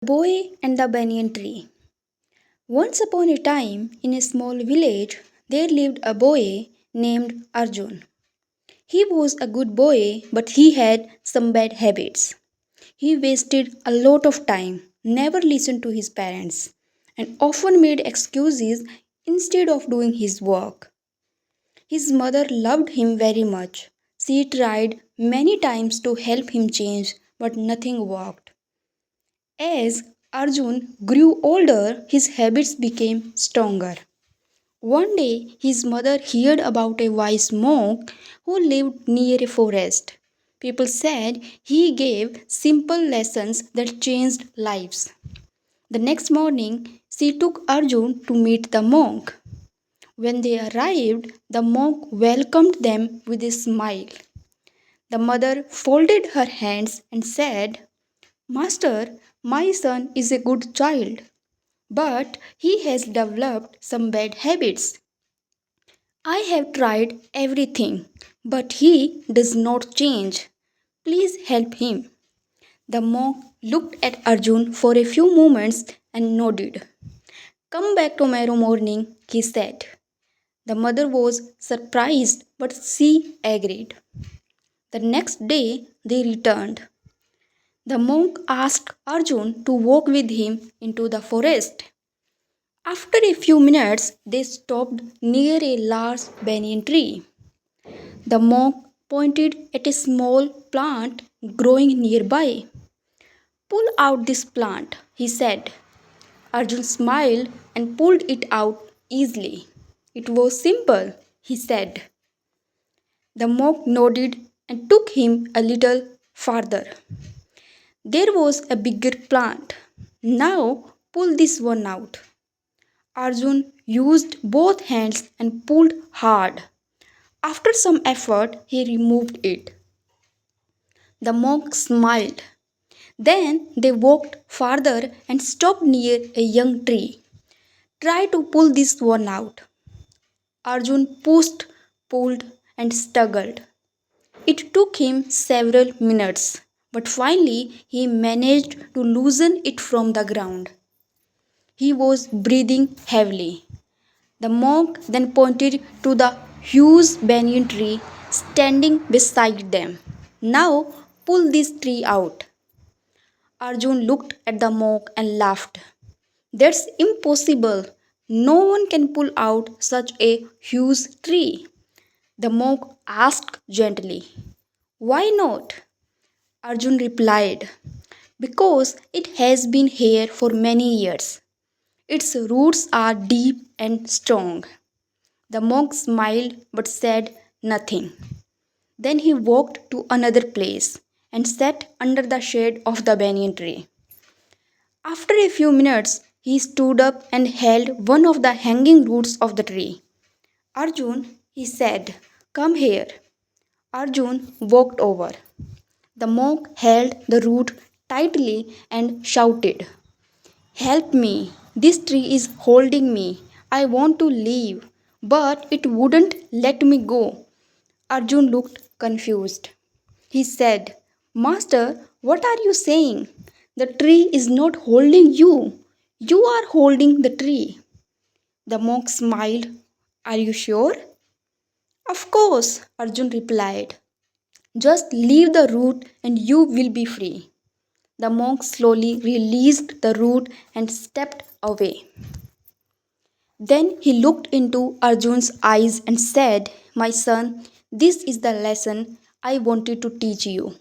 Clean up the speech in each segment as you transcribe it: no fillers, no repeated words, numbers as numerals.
Boy and the Banyan Tree. Once upon a time, in a small village, there lived a boy named Arjun. He was a good boy, but he had some bad habits. He wasted a lot of time, never listened to his parents, and often made excuses instead of doing his work. His mother loved him very much. She tried many times to help him change, but nothing worked. As Arjun grew older, his habits became stronger. One day, his mother heard about a wise monk who lived near a forest. People said he gave simple lessons that changed lives. The next morning, she took Arjun to meet the monk. When they arrived, the monk welcomed them with a smile. The mother folded her hands and said, Master, my son is a good child, but he has developed some bad habits. I have tried everything, but he does not change. Please help him. The monk looked at Arjun for a few moments and nodded. Come back tomorrow morning, he said. The mother was surprised, but she agreed. The next day they returned. The monk asked Arjun to walk with him into the forest. After a few minutes, they stopped near a large banyan tree. The monk pointed at a small plant growing nearby. Pull out this plant, he said. Arjun smiled and pulled it out easily. It was simple, he said. The monk nodded and took him a little farther. There was a bigger plant. Now pull this one out. Arjun used both hands and pulled hard. After some effort, he removed it. The monk smiled. Then they walked farther and stopped near a young tree. Try to pull this one out. Arjun pushed, pulled, and struggled. It took him several minutes, but finally he managed to loosen it from the ground. He was breathing heavily. The monk then pointed to the huge banyan tree standing beside them. Now pull this tree out. Arjun looked at the monk and laughed. That's impossible. No one can pull out such a huge tree. The monk asked gently. Why not? Arjun replied. Because it has been here for many years. Its roots are deep and strong. The monk smiled but said nothing. Then he walked to another place and sat under the shade of the banyan tree. After a few minutes, he stood up and held one of the hanging roots of the tree. Arjun, he said, come here. Arjun walked over. The monk held the root tightly and shouted, Help me! This tree is holding me. I want to leave, but it wouldn't let me go. Arjun looked confused. He said, Master, what are you saying? The tree is not holding you. You are holding the tree. The monk smiled. Are you sure? Of course, Arjun replied. Just leave the root and you will be free. The monk slowly released the root and stepped away. Then he looked into Arjun's eyes and said, My son, this is the lesson I wanted to teach you.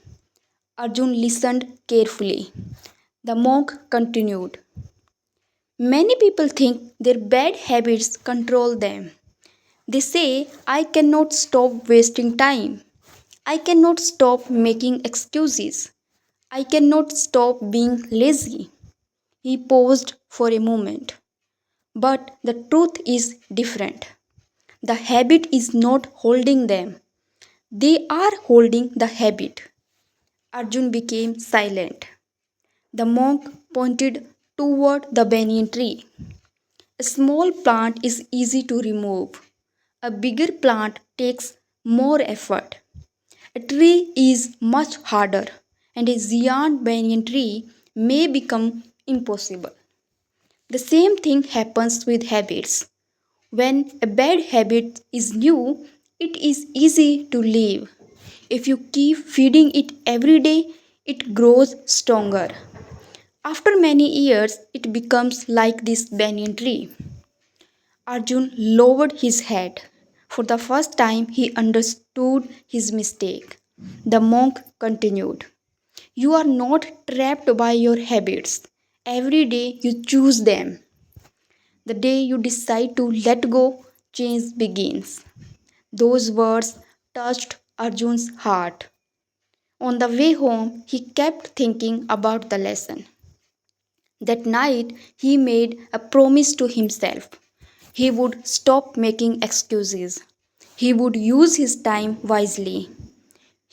Arjun listened carefully. The monk continued. Many people think their bad habits control them. They say, I cannot stop wasting time. I cannot stop making excuses. I cannot stop being lazy. He paused for a moment. But the truth is different. The habit is not holding them. They are holding the habit. Arjun became silent. The monk pointed toward the banyan tree. A small plant is easy to remove. A bigger plant takes more effort. A tree is much harder, and a giant banyan tree may become impossible. The same thing happens with habits. When a bad habit is new, it is easy to leave. If you keep feeding it every day, it grows stronger. After many years, it becomes like this banyan tree. Arjun lowered his head. For the first time, he understood his mistake. The monk continued, "You are not trapped by your habits. Every day you choose them. The day you decide to let go, change begins." Those words touched Arjun's heart. On the way home, he kept thinking about the lesson. That night, he made a promise to himself. He would stop making excuses. He would use his time wisely.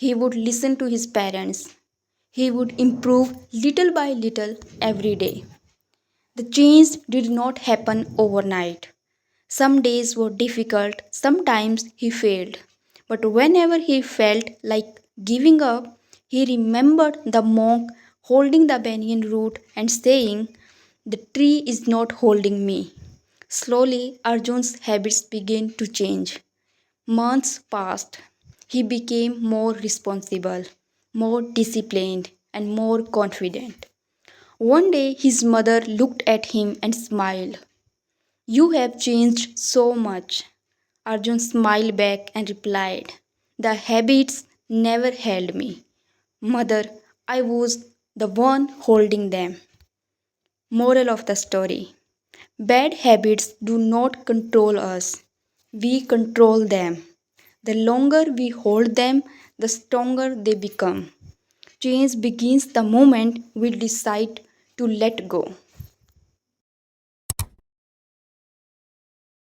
He would listen to his parents. He would improve little by little every day. The change did not happen overnight. Some days were difficult, sometimes he failed. But whenever he felt like giving up, he remembered the monk holding the banyan root and saying, "The tree is not holding me." Slowly, Arjun's habits began to change. Months passed. He became more responsible, more disciplined, and more confident. One day, his mother looked at him and smiled. "You have changed so much." Arjun smiled back and replied, "The habits never held me. Mother, I was the one holding them." Moral of the story: bad habits do not control us, we control them. The longer we hold them, the stronger they become. Change begins the moment we decide to let go.